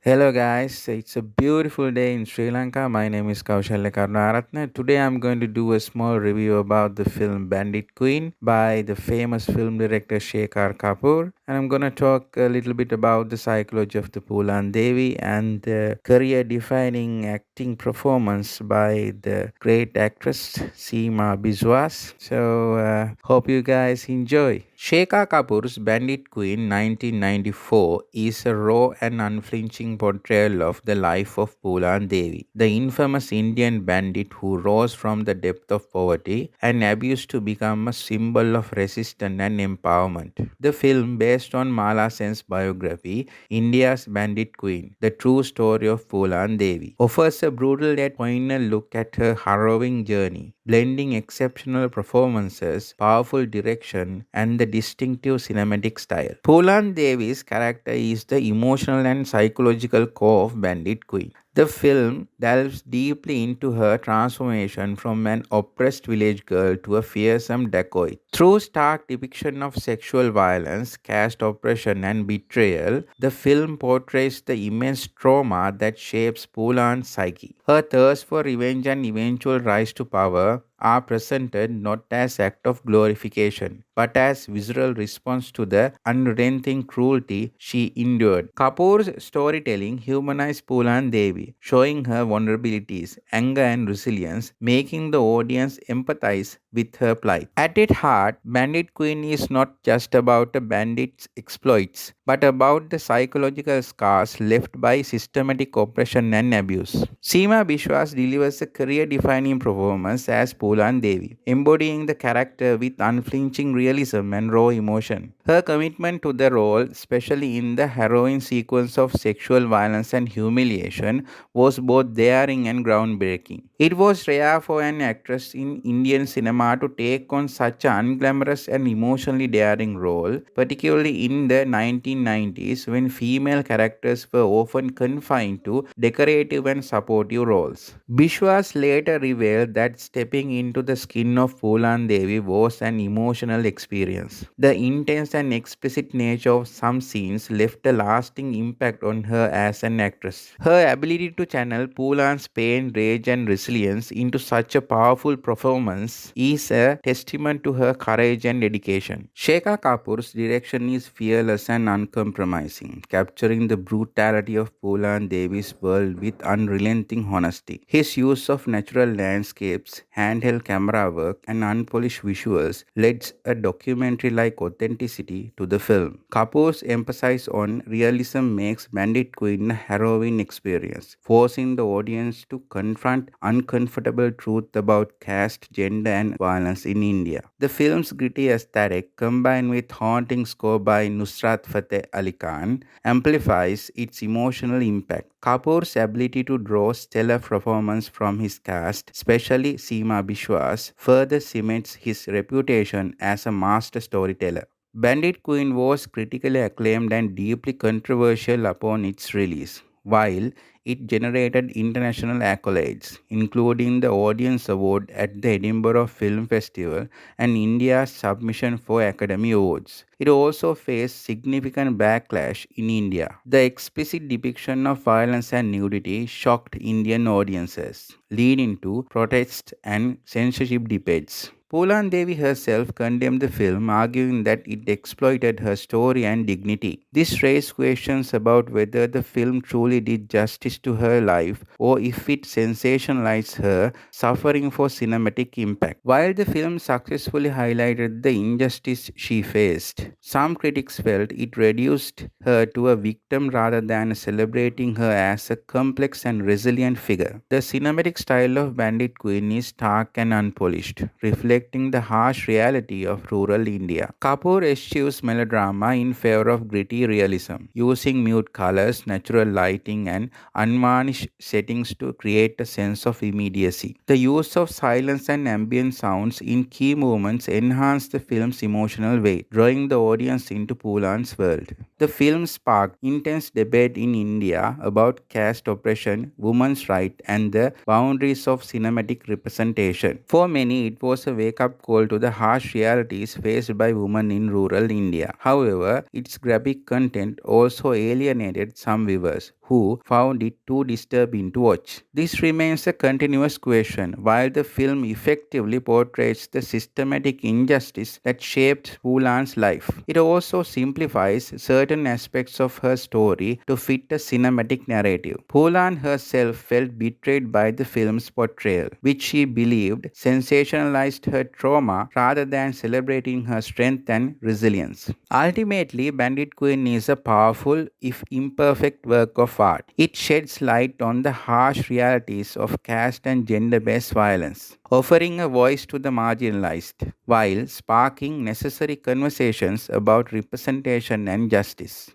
Hello guys, it's a beautiful day in Sri Lanka. My name is Kaushalya Karunaratne. Today I'm going to do a small review about the film Bandit Queen by the famous film director Shekhar Kapur. And I'm going to talk a little bit about the psychology of the Phoolan Devi and the career defining acting performance by the great actress Seema Biswas. So, hope you guys enjoy. Shekhar Kapur's Bandit Queen 1994 is a raw and unflinching portrayal of the life of Phoolan Devi, the infamous Indian bandit who rose from the depth of poverty and abuse to become a symbol of resistance and empowerment. The film, based on Mala Sen's biography, India's Bandit Queen, the true story of Phoolan Devi, offers a brutal yet poignant look at her harrowing journey, blending exceptional performances, powerful direction, and the distinctive cinematic style. Phoolan Devi's character is the emotional and psychological core of Bandit Queen. The film delves deeply into her transformation from an oppressed village girl to a fearsome dacoit. Through stark depiction of sexual violence, caste oppression, and betrayal, the film portrays the immense trauma that shapes Poolan's psyche. Her thirst for revenge and eventual rise to power are presented not as act of glorification, but as visceral response to the unrelenting cruelty she endured. Kapoor's storytelling humanized Poolan Devi, showing her vulnerabilities, anger and resilience, making the audience empathize with her plight. At its heart, Bandit Queen is not just about a bandit's exploits, but about the psychological scars left by systematic oppression and abuse. Seema Biswas delivers a career-defining performance as Phoolan Devi, embodying the character with unflinching realism and raw emotion. Her commitment to the role, especially in the harrowing sequence of sexual violence and humiliation, was both daring and groundbreaking. It was rare for an actress in Indian cinema to take on such an unglamorous and emotionally daring role, particularly in the 1990s when female characters were often confined to decorative and supportive roles. Bishwas later revealed that stepping into the skin of Phoolan Devi was an emotional experience. The intense and explicit nature of some scenes left a lasting impact on her as an actress. Her ability to channel Phoolan's pain, rage, and resilience into such a powerful performance is a testament to her courage and dedication. Shekhar Kapur's direction is fearless and uncompromising, capturing the brutality of Phoolan Devi's world with unrelenting honesty. His use of natural landscapes, handheld camera work, and unpolished visuals lends a documentary-like authenticity to the film. Kapur's emphasis on realism makes Bandit Queen a harrowing experience, forcing the audience to confront uncomfortable truth about caste, gender, and violence in India. The film's gritty aesthetic, combined with haunting score by Nusrat Fateh Ali Khan, amplifies its emotional impact. Kapoor's ability to draw stellar performance from his cast, especially Seema Biswas, further cements his reputation as a master storyteller. Bandit Queen was critically acclaimed and deeply controversial upon its release, while it generated international accolades, including the Audience Award at the Edinburgh Film Festival and India's submission for Academy Awards. It also faced significant backlash in India. The explicit depiction of violence and nudity shocked Indian audiences, leading to protests and censorship debates. Poolan Devi herself condemned the film, arguing that it exploited her story and dignity. This raised questions about whether the film truly did justice to her life or if it sensationalized her suffering for cinematic impact. While the film successfully highlighted the injustice she faced, some critics felt it reduced her to a victim rather than celebrating her as a complex and resilient figure. The cinematic style of Bandit Queen is stark and unpolished, reflecting the harsh reality of rural India. Kapoor eschews melodrama in favor of gritty realism, using mute colors, natural lighting, and unvarnished settings to create a sense of immediacy. The use of silence and ambient sounds in key moments enhanced the film's emotional weight, drawing the audience into Poolan's world. The film sparked intense debate in India about caste oppression, women's rights, and the boundaries of cinematic representation. For many, it was a wake-up call to the harsh realities faced by women in rural India. However, its graphic content also alienated some viewers, who found it too disturbing to watch. This remains a continuous question. While the film effectively portrays the systematic injustice that shaped Phoolan's life, it also simplifies certain aspects of her story to fit a cinematic narrative. Phoolan herself felt betrayed by the film's portrayal, which she believed sensationalized her trauma rather than celebrating her strength and resilience. Ultimately, Bandit Queen is a powerful, if imperfect, work of art. It sheds light on the harsh realities of caste and gender based violence, offering a voice to the marginalized while sparking necessary conversations about representation and justice.